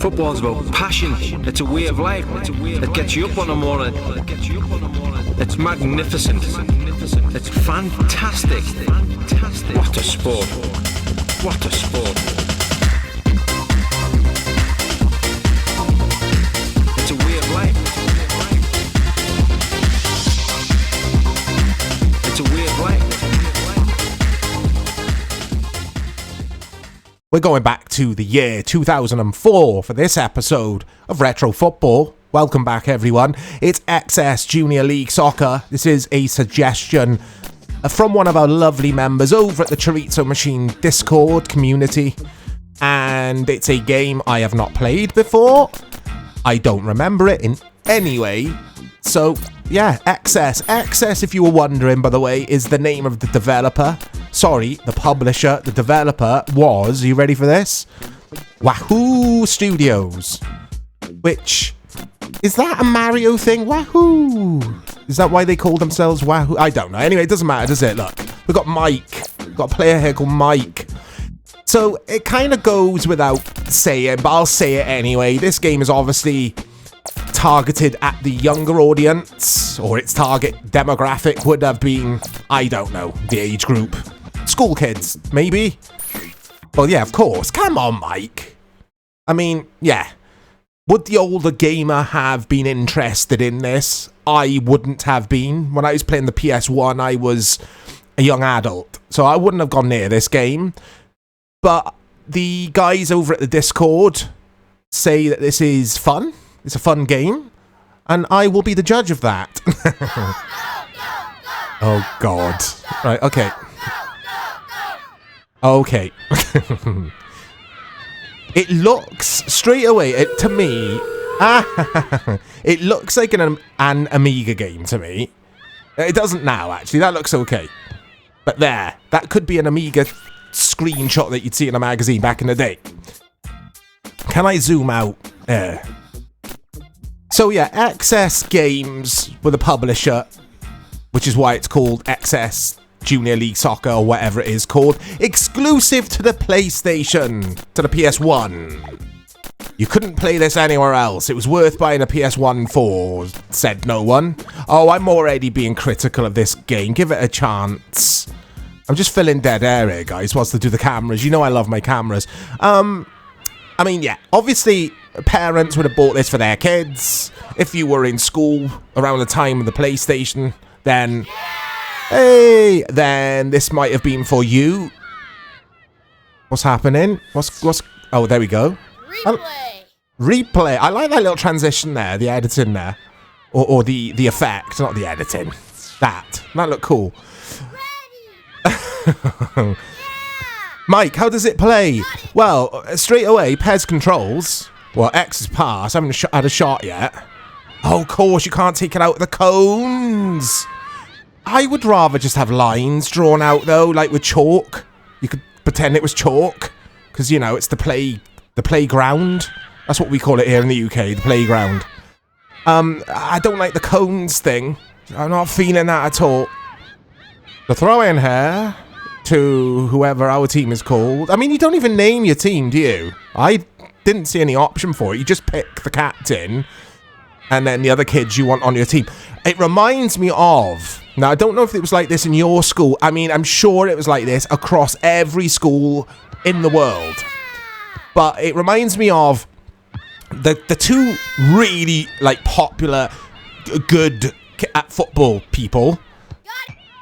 Football's about passion. It's a way of life. It gets you up on the morning. It's magnificent. It's fantastic. What a sport. What a sport. It's a way of life. It's a way of life. We're going back to the year 2004 for this episode of Retro Football. Welcome back, everyone. It's XS Junior League Soccer. This is a suggestion from one of our lovely members over at the Chorizo Machine Discord community. And it's a game I have not played before. I don't remember it in any way. So, yeah, XS. XS, if you were wondering, by the way, is the name of the developer. Sorry, the publisher. The developer was, are you ready for this? Wahoo Studios. Which, is that a Mario thing? Wahoo! Is that why they call themselves Wahoo? I don't know. Anyway, it doesn't matter, does it? Look, we've got Mike. We've got a player here called Mike. So, it kind of goes without saying, but I'll say it anyway. This game is obviously targeted at the younger audience, or its target demographic would have been, I don't know, the age group. School kids, maybe? Well, yeah, of course. Come on, Mike. I mean, yeah. Would the older gamer have been interested in this? I wouldn't have been. When I was playing the PS1, I was a young adult, so I wouldn't have gone near this game. But the guys over at the Discord say that this is fun. It's a fun game, and I will be the judge of that. Oh, God. Right, okay. Okay. It looks, straight away, to me, it looks like an Amiga game to me. It doesn't now, actually. That looks okay. But there, that could be an Amiga screenshot that you'd see in a magazine back in the day. Can I zoom out? So yeah, XS Games were the publisher, which is why it's called XS Junior League Soccer or whatever it is called, exclusive to the PlayStation, to the PS1. You couldn't play this anywhere else. It was worth buying a PS1 for, said no one. Oh, I'm already being critical of this game. Give it a chance. I'm just filling dead air here, guys, whilst I do the cameras. You know I love my cameras. I mean, yeah, obviously parents would have bought this for their kids. If you were in school around the time of the PlayStation, then, hey, then this might have been for you. What's happening? What's, oh, there we go. Replay. I like that little transition there, the editing there. Or the effect, not the editing. That looked cool. Mike, how does it play? Well, straight away, PES controls. Well, X is pass. I haven't had a shot yet. Oh, of course, you can't take it out of the cones. I would rather just have lines drawn out, though, like with chalk. You could pretend it was chalk. Because, you know, it's the playground. That's what we call it here in the UK, the playground. I don't like the cones thing. I'm not feeling that at all. The throw-in here to whoever our team is called. I mean, you don't even name your team, do you? I didn't see any option for it. You just pick the captain and then the other kids you want on your team. It reminds me of... Now, I don't know if it was like this in your school. I mean, I'm sure it was like this across every school in the world. But it reminds me of the two really, like, popular, good at football people.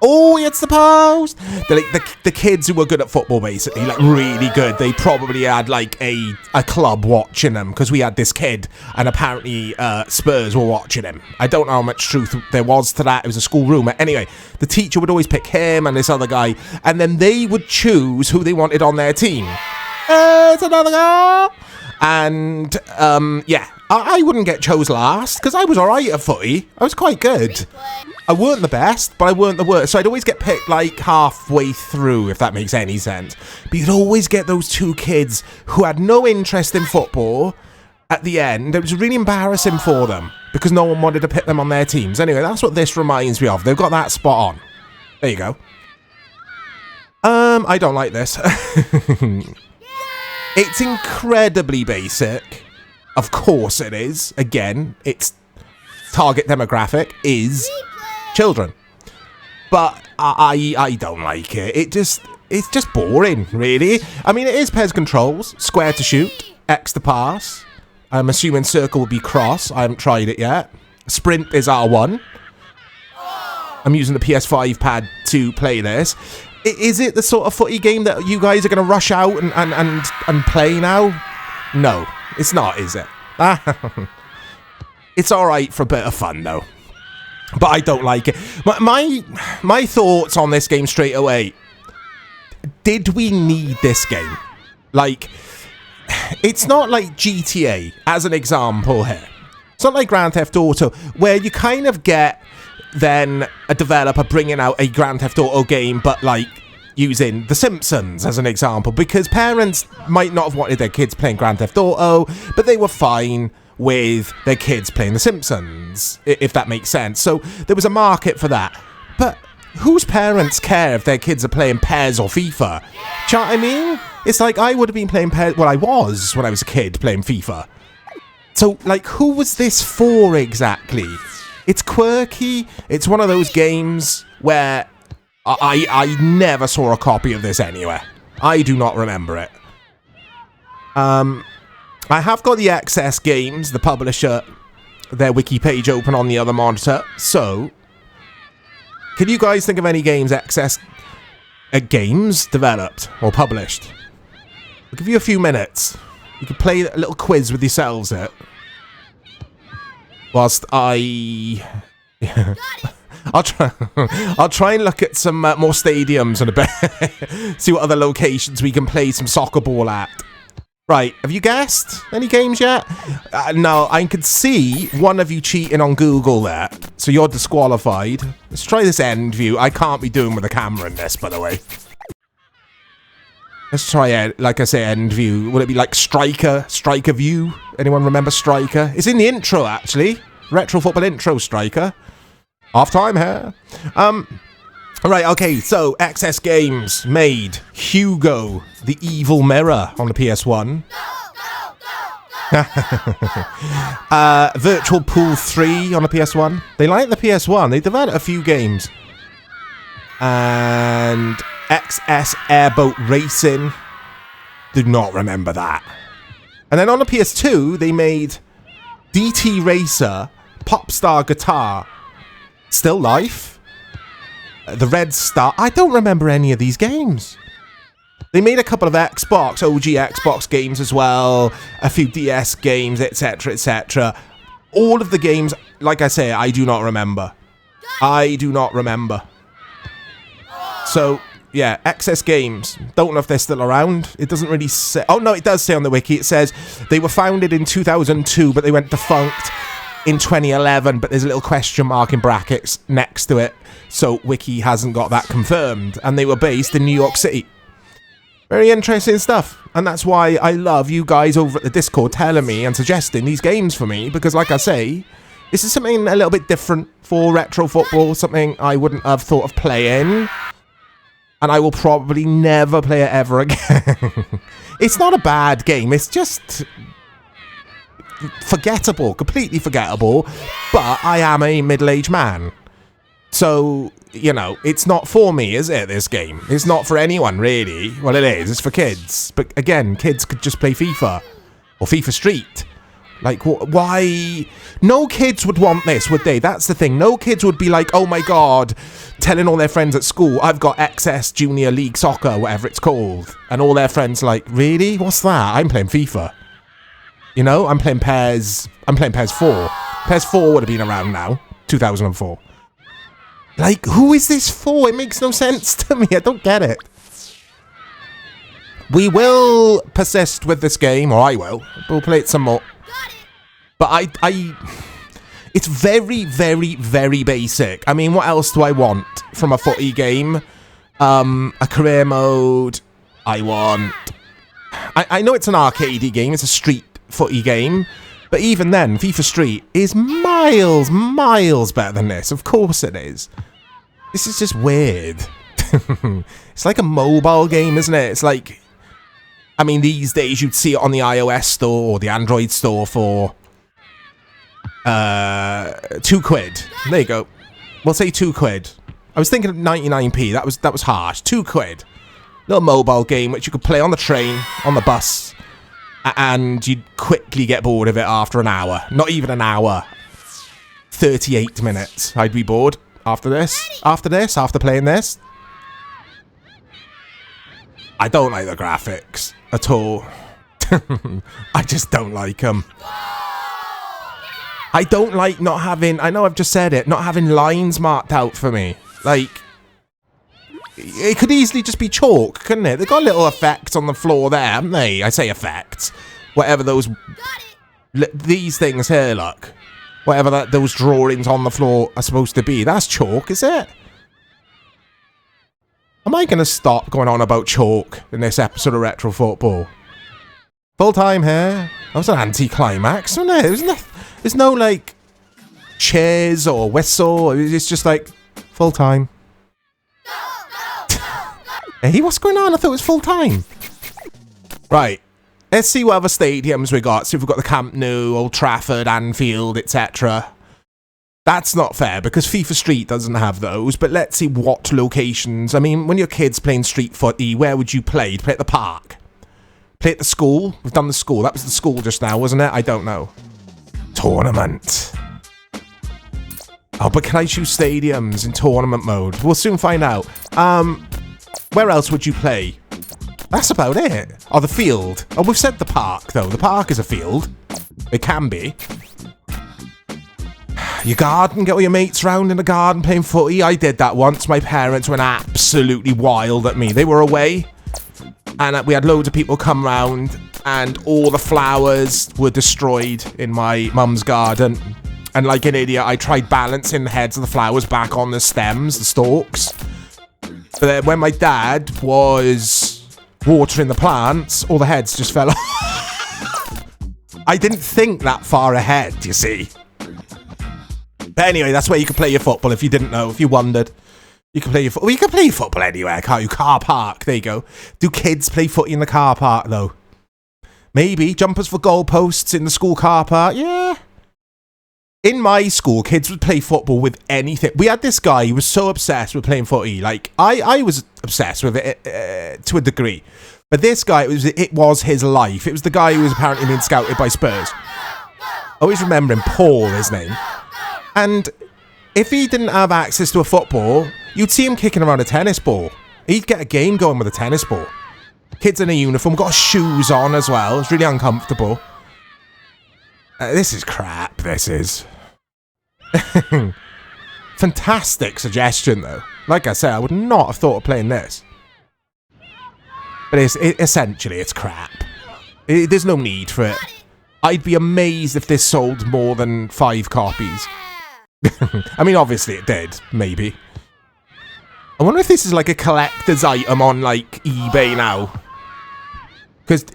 Oh, it's the post! The kids who were good at football, basically, like, really good. They probably had, like, a club watching them, because we had this kid, and apparently Spurs were watching him. I don't know how much truth there was to that. It was a school rumour. Anyway, the teacher would always pick him and this other guy, and then they would choose who they wanted on their team. It's another guy! And, yeah, I wouldn't get chose last, because I was alright at footy. I was quite good. I weren't the best, but I weren't the worst. So I'd always get picked, like, halfway through, if that makes any sense. But you'd always get those two kids who had no interest in football at the end. It was really embarrassing for them, because no one wanted to pick them on their teams. Anyway, that's what this reminds me of. They've got that spot on. There you go. I don't like this. It's incredibly basic. Of course it is. Again, its target demographic is children. But I don't like it. It's just boring, really. I mean, it is PES controls. Square to shoot, X to pass. I'm assuming circle will be cross. I haven't tried it yet. Sprint is R1. I'm using the PS5 pad to play this. Is it the sort of footy game that you guys are going to rush out and play now? No, it's not, is it? It's alright for a bit of fun, though. But I don't like it. My thoughts on this game straight away. Did we need this game? Like, it's not like GTA, as an example here. It's not like Grand Theft Auto, where you kind of get then a developer bringing out a Grand Theft Auto game, but like using The Simpsons as an example, because parents might not have wanted their kids playing Grand Theft Auto, but they were fine with their kids playing The Simpsons, if that makes sense. So there was a market for that. But whose parents care if their kids are playing PES or FIFA? Do you know what I mean? It's like I would have been playing PES, well, I was when I was a kid playing FIFA. So, like, who was this for exactly? It's quirky. It's one of those games where I never saw a copy of this anywhere. I do not remember it. I have got the XS Games, the publisher, their wiki page open on the other monitor. So, can you guys think of any games XS Games developed or published? I'll give you a few minutes. You can play a little quiz with yourselves there. Whilst I'll try and look at some more stadiums in a bit. See what other locations we can play some soccer ball at. Right, have you guessed any games yet? No, I can see one of you cheating on Google there. So you're disqualified. Let's try this end view. I can't be doing with a camera in this, by the way. Let's try it, like I say, end view. Will it be like Striker view? Anyone remember Striker? It's in the intro, actually. Retro football intro, Striker. Half time here. Right, okay, so XS Games made Hugo, the Evil Mirror on the PS1. Virtual Pool 3 on the PS1. They like the PS1. They developed a few games. And XS Airboat Racing. Do not remember that. And then on the PS2, they made DT Racer, Popstar Guitar, Still Life, The Red Star. I don't remember any of these games. They made a couple of Xbox, OG Xbox games as well, a few DS games, etc., etc. All of the games, like I say, I do not remember. I do not remember. So, yeah, XS Games. Don't know if they're still around. It doesn't really say... Oh, no, it does say on the wiki. It says they were founded in 2002, but they went defunct in 2011, but there's a little question mark in brackets next to it. So, wiki hasn't got that confirmed. And they were based in New York City. Very interesting stuff. And that's why I love you guys over at the Discord telling me and suggesting these games for me. Because, like I say, this is something a little bit different for retro football. Something I wouldn't have thought of playing. And I will probably never play it ever again. It's not a bad game. It's just forgettable. Completely forgettable. But I am a middle-aged man. So, you know, it's not for me, is it, this game? It's not for anyone, really. Well, it is. It's for kids. But, again, kids could just play FIFA. Or FIFA Street. Like, why? No kids would want this, would they? That's the thing. No kids would be like, oh my god, telling all their friends at school, I've got XS Junior League Soccer, whatever it's called. And all their friends like, really? What's that? I'm playing FIFA. You know, I'm playing PES. I'm playing PES 4. PES 4 would have been around now. 2004. Like, who is this for? It makes no sense to me. I don't get it. We will persist with this game, or I will. We'll play it some more. But it's very, very, very basic. I mean, what else do I want from a footy game? A career mode. I know it's an arcadey game. It's a street footy game. But even then, FIFA Street is miles, miles better than this. Of course it is. This is just weird. It's like a mobile game, isn't it? It's like... I mean, these days you'd see it on the iOS store or the Android store for £2. There you go. We'll say £2. I was thinking of 99p. That was harsh. £2. Little mobile game which you could play on the train, on the bus, and you'd quickly get bored of it after an hour. Not even an hour. 38 minutes. I'd be bored after this. After playing this. I don't like the graphics at all. I just don't like them. I don't like not having, I know I've just said it, not having lines marked out for me. Like, it could easily just be chalk, couldn't it? They've got little effects on the floor there, haven't they? I say effects. Whatever those, these things here, look. Whatever those drawings on the floor are supposed to be. That's chalk, is it? Am I going to stop going on about chalk in this episode of Retro Football? Full time here. That was an anti-climax, wasn't it? There's no, like, cheers or whistle. It's just like, full time. Hey, what's going on? I thought it was full time. Right. Let's see what other stadiums we got. See if we've got the Camp Nou, Old Trafford, Anfield, etc. That's not fair because FIFA Street doesn't have those, but let's see what locations. I mean, when your kid's playing street footy, where would you play? You'd play at the park? Play at the school? We've done the school. That was the school just now, wasn't it? I don't know. Tournament. Oh, but can I choose stadiums in tournament mode? We'll soon find out. Where else would you play? That's about it. Oh, the field. Oh, we've said the park, though. The park is a field. It can be. Your garden, get all your mates round in the garden playing footy. I did that once. My parents went absolutely wild at me. They were away, and we had loads of people come round, and all the flowers were destroyed in my mum's garden. And like an idiot, I tried balancing the heads of the flowers back on the stems, the stalks. But then when my dad was watering the plants, all the heads just fell off. I didn't think that far ahead, you see. But anyway, that's where you can play your football if you didn't know, if you wondered. You can play your football. Well, you can play your football anywhere, can't you? Car park, there you go. Do kids play footy in the car park, though? Maybe. Jumpers for goalposts in the school car park, yeah. In my school, kids would play football with anything. We had this guy who was so obsessed with playing footy. Like, I was obsessed with it to a degree. But this guy, it was his life. It was the guy who was apparently being scouted by Spurs. I always remember him, Paul, his name. And if he didn't have access to a football, you'd see him kicking around a tennis ball. He'd get a game going with a tennis ball. Kids in a uniform, got shoes on as well. It's really uncomfortable. This is crap, this is. Fantastic suggestion, though. Like I said, I would not have thought of playing this. But essentially, it's crap. There's no need for it. I'd be amazed if this sold more than 5 copies. I mean, obviously it did, maybe. I wonder if this is like a collector's item on, like, eBay now. Because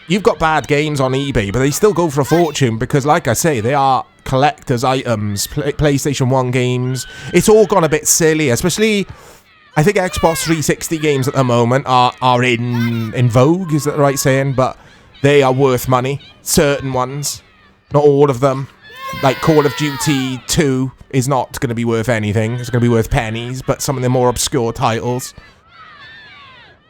you've got bad games on eBay, but they still go for a fortune because, like I say, they are collector's items. PlayStation 1 games. It's all gone a bit silly, especially, I think Xbox 360 games at the moment are in vogue, is that the right saying? But they are worth money. Certain ones. Not all of them. Like Call of Duty 2 is not going to be worth anything. It's going to be worth pennies, but some of the more obscure titles.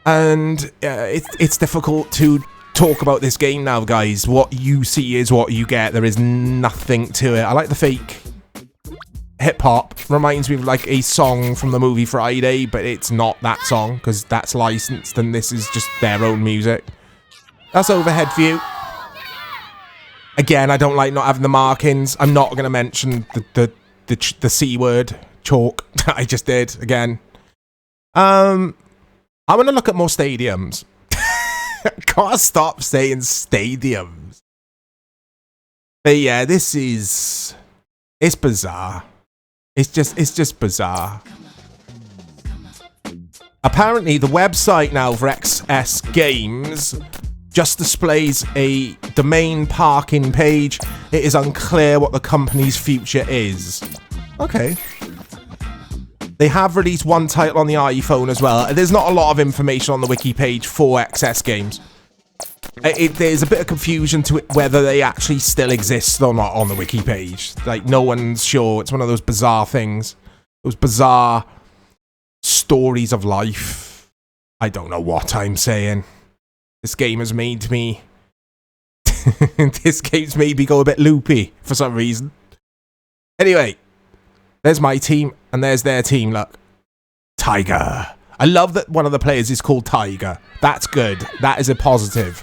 And it's difficult to talk about this game now, guys. What you see is what you get. There is nothing to it. I like the fake hip-hop. Reminds me of like a song from the movie Friday, but it's not that song because that's licensed and this is just their own music. That's overhead view. Again, I don't like not having the markings. I'm not going to mention the C word, chalk. I just did, again. I'm going to look at more stadiums. Gotta stop saying stadiums. But yeah, this is... It's bizarre. It's just bizarre. Apparently, the website now for XS Games just displays a domain parking page. It is unclear what the company's future is. Okay. They have released one title on the iPhone as well. There's not a lot of information on the wiki page for XS Games. There's a bit of confusion to it whether they actually still exist or not on the wiki page. Like, no one's sure. It's one of those bizarre things. Those bizarre stories of life. I don't know what I'm saying. This game has made me... this game's made me go a bit loopy for some reason. Anyway, there's my team, and there's their team, look. Tiger. I love that one of the players is called Tiger. That's good. That is a positive.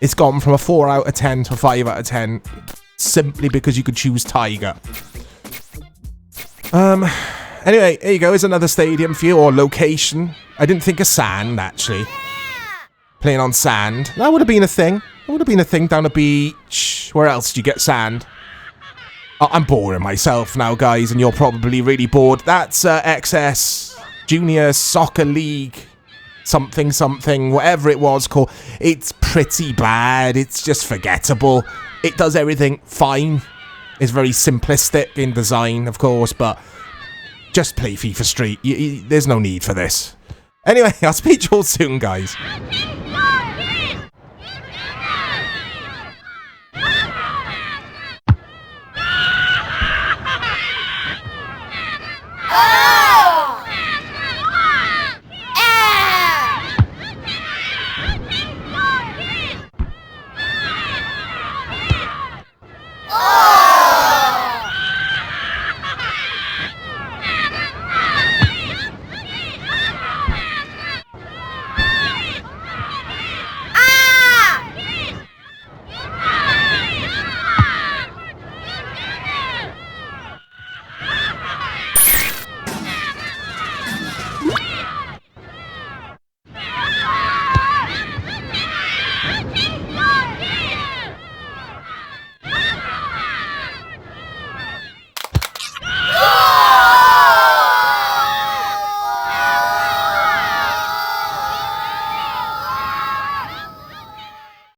It's gone from a 4 out of 10 to a 5 out of 10 simply because you could choose Tiger. Anyway, here you go. Here's another stadium for you, or location. I didn't think of sand, actually. Playing on sand. That would have been a thing. That would have been a thing down the beach. Where else do you get sand? Oh, I'm boring myself now, guys, and you're probably really bored. That's XS Junior Soccer League. Something, whatever it was called. It's pretty bad. It's just forgettable. It does everything fine. It's very simplistic in design, of course, but just play FIFA Street. There's no need for this. Anyway, I'll speak to you all soon, guys.